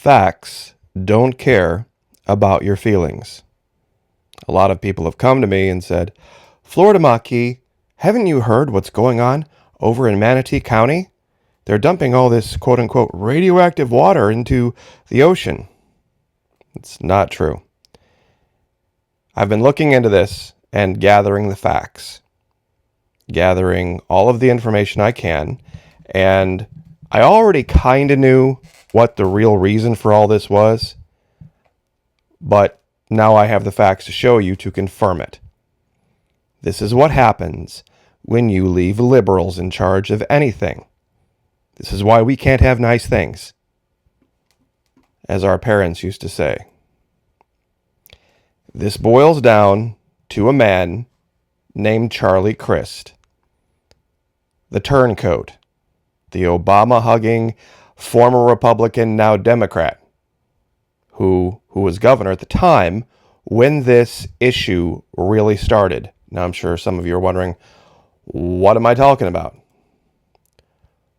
Facts don't care about your feelings. A lot of people have come to me and said, Florida Maquis, haven't you heard what's going on over in Manatee County? They're dumping all this quote-unquote radioactive water into the ocean. It's not true. I've been looking into this and gathering the facts, gathering all of the information I can, and I already kind of knew what the real reason for all this was, but now I have the facts to show you to confirm it. This is what happens when you leave liberals in charge of anything. This is why we can't have nice things, as our parents used to say. This boils down to a man named Charlie Crist, the turncoat, the Obama-hugging former Republican, now Democrat, who was governor at the time when this issue really started. Now, I'm sure some of you are wondering, what am I talking about?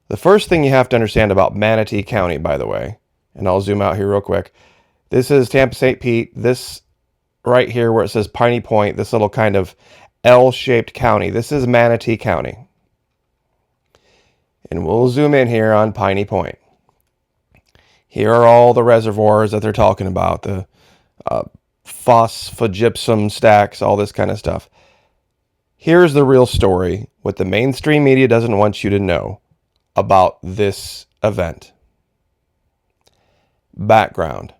The first thing you have to understand about Manatee County, by the way, and I'll zoom out here real quick. This is Tampa St. Pete. This right here where it says Piney Point, this little kind of L-shaped county. This is Manatee County. And we'll zoom in here on Piney Point. Here are all the reservoirs that they're talking about, the phosphogypsum stacks, all this kind of stuff. Here's the real story, what the mainstream media doesn't want you to know about this event. Background.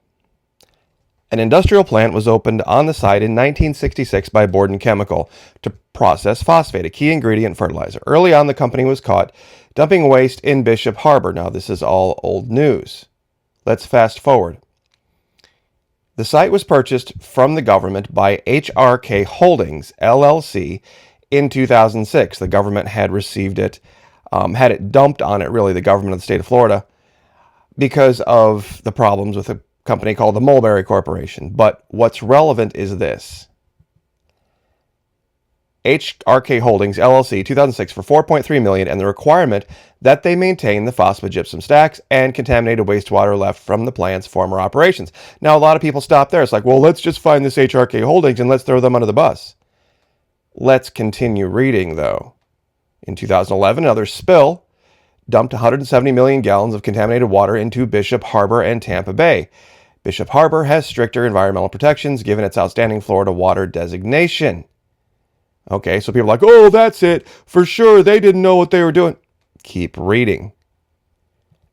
An industrial plant was opened on the site in 1966 by Borden Chemical to process phosphate, a key ingredient in fertilizer. Early on, the company was caught dumping waste in Bishop Harbor. Now, this is all old news. Let's fast forward. The site was purchased from the government by HRK Holdings, LLC, in 2006. The government had received it, had it dumped on it, really, the government of the state of Florida, because of the problems with a company called the Mulberry Corporation. But what's relevant is this. HRK Holdings, LLC, 2006 for $4.3 million, and the requirement that they maintain the phosphogypsum stacks and contaminated wastewater left from the plant's former operations. Now, a lot of people stop there. It's like, well, let's just find this HRK Holdings and let's throw them under the bus. Let's continue reading, though. In 2011, another spill dumped 170 million gallons of contaminated water into Bishop Harbor and Tampa Bay. Bishop Harbor has stricter environmental protections given its outstanding Florida water designation. Okay, so people are like, oh, that's it. For sure, they didn't know what they were doing. Keep reading.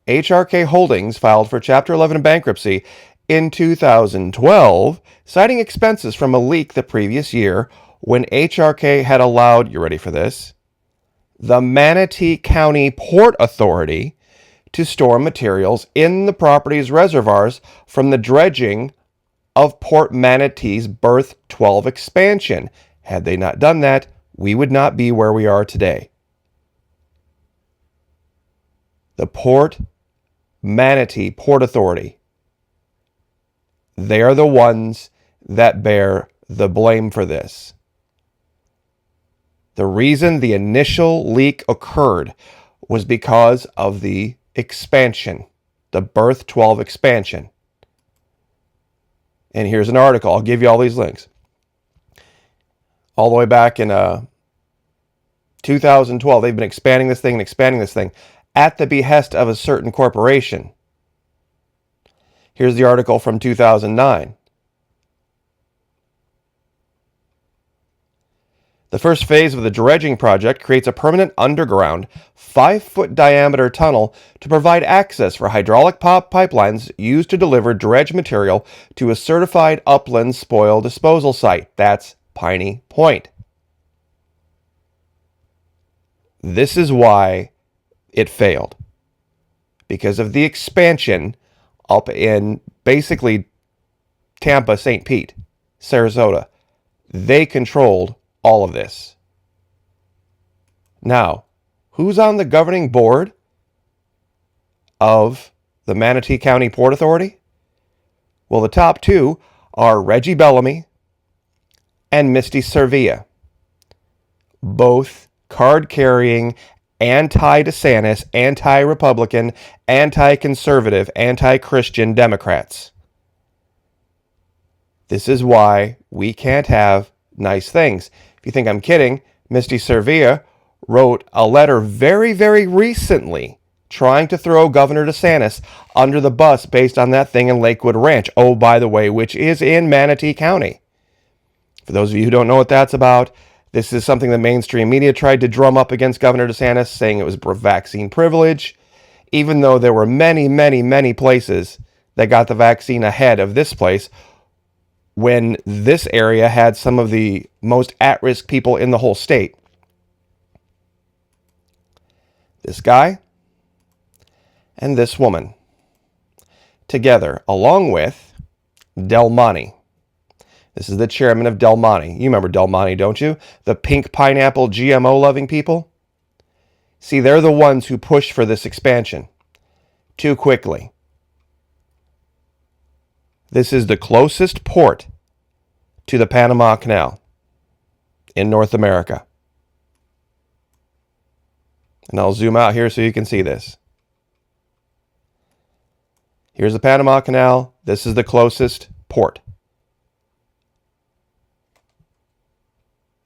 HRK Holdings filed for Chapter 11 bankruptcy in 2012, citing expenses from a leak the previous year when HRK had allowed, you ready for this, the Manatee County Port Authority to store materials in the property's reservoirs from the dredging of Port Manatee's Berth 12 expansion. Had they not done that, we would not be where we are today. The Port Manatee Port Authority, they are the ones that bear the blame for this. The reason the initial leak occurred was because of the expansion, the Berth 12 expansion. And here's an article. I'll give you all these links. All the way back in 2012, they've been expanding this thing at the behest of a certain corporation. Here's the article from 2009. The first phase of the dredging project creates a permanent underground 5-foot diameter tunnel to provide access for hydraulic pipelines used to deliver dredge material to a certified upland spoil disposal site. That's Piney Point. This is why it failed. Because of the expansion up in basically Tampa, St. Pete, Sarasota. They controlled all of this. Now, who's on the governing board of the Manatee County Port Authority? Well, the top two are Reggie Bellamy and Misty Servia, both card-carrying anti-DeSantis, anti-Republican, anti-conservative, anti-Christian Democrats. This is why we can't have nice things. If you think I'm kidding, Misty Servia wrote a letter very, very recently trying to throw Governor DeSantis under the bus based on that thing in Lakewood Ranch. Oh, by the way, which is in Manatee County. For those of you who don't know what that's about, this is something the mainstream media tried to drum up against Governor DeSantis, saying it was vaccine privilege, even though there were many, many, many places that got the vaccine ahead of this place, when this area had some of the most at-risk people in the whole state. This guy and this woman together, along with Del Monte. This is the chairman of Del Monte. You remember Del Monte, don't you? The pink pineapple GMO-loving people. See, they're the ones who pushed for this expansion too quickly. This is the closest port to the Panama Canal in North America. And I'll zoom out here so you can see this. Here's the Panama Canal. This is the closest port.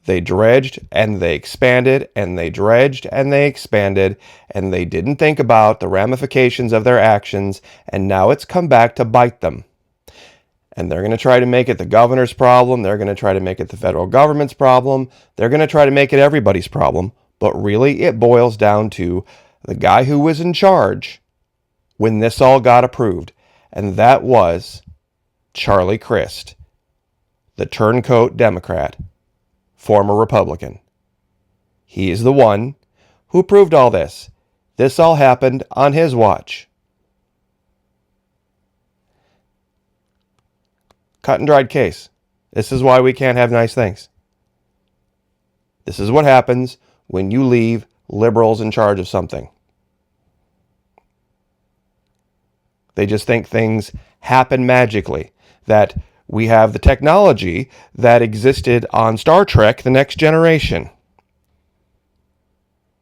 They dredged and they expanded and they dredged and they expanded, and they didn't think about the ramifications of their actions, and now it's come back to bite them. And they're going to try to make it the governor's problem. They're going to try to make it the federal government's problem. They're going to try to make it everybody's problem. But really, it boils down to the guy who was in charge when this all got approved. And that was Charlie Crist, the turncoat Democrat, former Republican. He is the one who approved all this. This all happened on his watch. Cut and dried case. This is why we can't have nice things. This is what happens when you leave liberals in charge of something. They just think things happen magically, that we have the technology that existed on Star Trek: The Next Generation,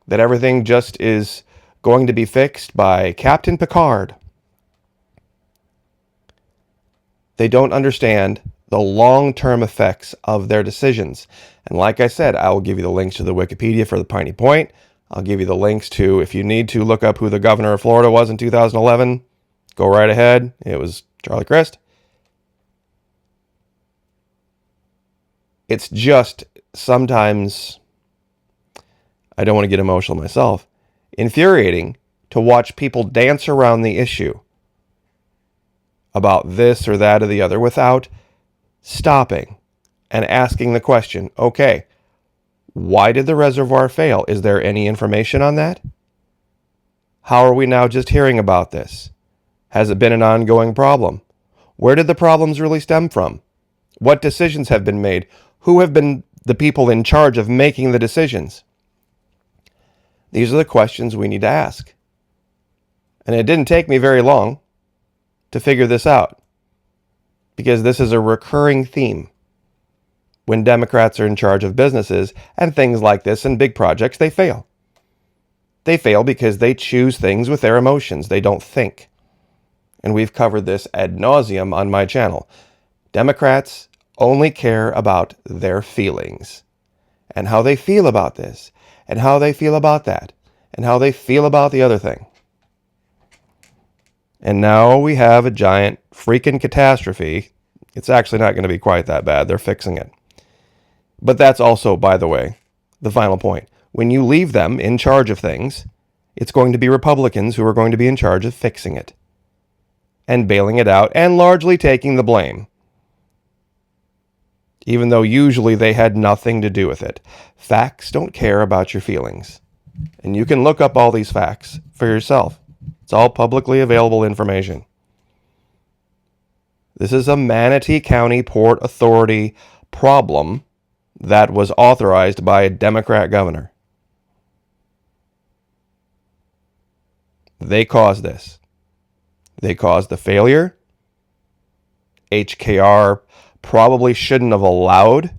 that everything just is going to be fixed by Captain Picard. They don't understand the long-term effects of their decisions. And like I said, I will give you the links to the Wikipedia for the Piney Point. I'll give you the links to, if you need to look up who the governor of Florida was in 2011, go right ahead. It was Charlie Crist. It's just sometimes, I don't want to get emotional myself, infuriating to watch people dance around the issue about this or that or the other without stopping and asking the question, okay, why did the reservoir fail? Is there any information on that? How are we now just hearing about this? Has it been an ongoing problem? Where did the problems really stem from? What decisions have been made? Who have been the people in charge of making the decisions? These are the questions we need to ask. And it didn't take me very long to figure this out, because this is a recurring theme. When Democrats are in charge of businesses and things like this and big projects, they fail. They fail because they choose things with their emotions. They don't think. And we've covered this ad nauseum on my channel. Democrats only care about their feelings and how they feel about this and how they feel about that and how they feel about the other thing. And now we have a giant freaking catastrophe. It's actually not going to be quite that bad. They're fixing it. But that's also, by the way, the final point. When you leave them in charge of things, it's going to be Republicans who are going to be in charge of fixing it and bailing it out and largely taking the blame, even though usually they had nothing to do with it. Facts don't care about your feelings. And you can look up all these facts for yourself. It's all publicly available information. This is a Manatee County Port Authority problem that was authorized by a Democrat governor. They caused this. They caused the failure. HKR probably shouldn't have allowed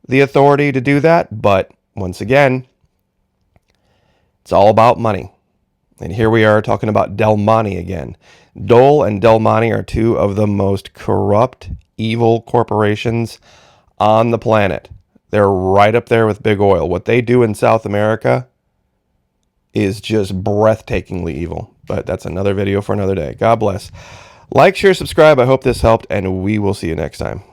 the authority to do that, but once again, It's all about money. And here we are talking about Del Monte again. Dole and Del Monte are two of the most corrupt, evil corporations on the planet. They're right up there with Big Oil. What they do in South America is just breathtakingly evil. But that's another video for another day. God bless. Like, share, subscribe. I hope this helped, and we will see you next time.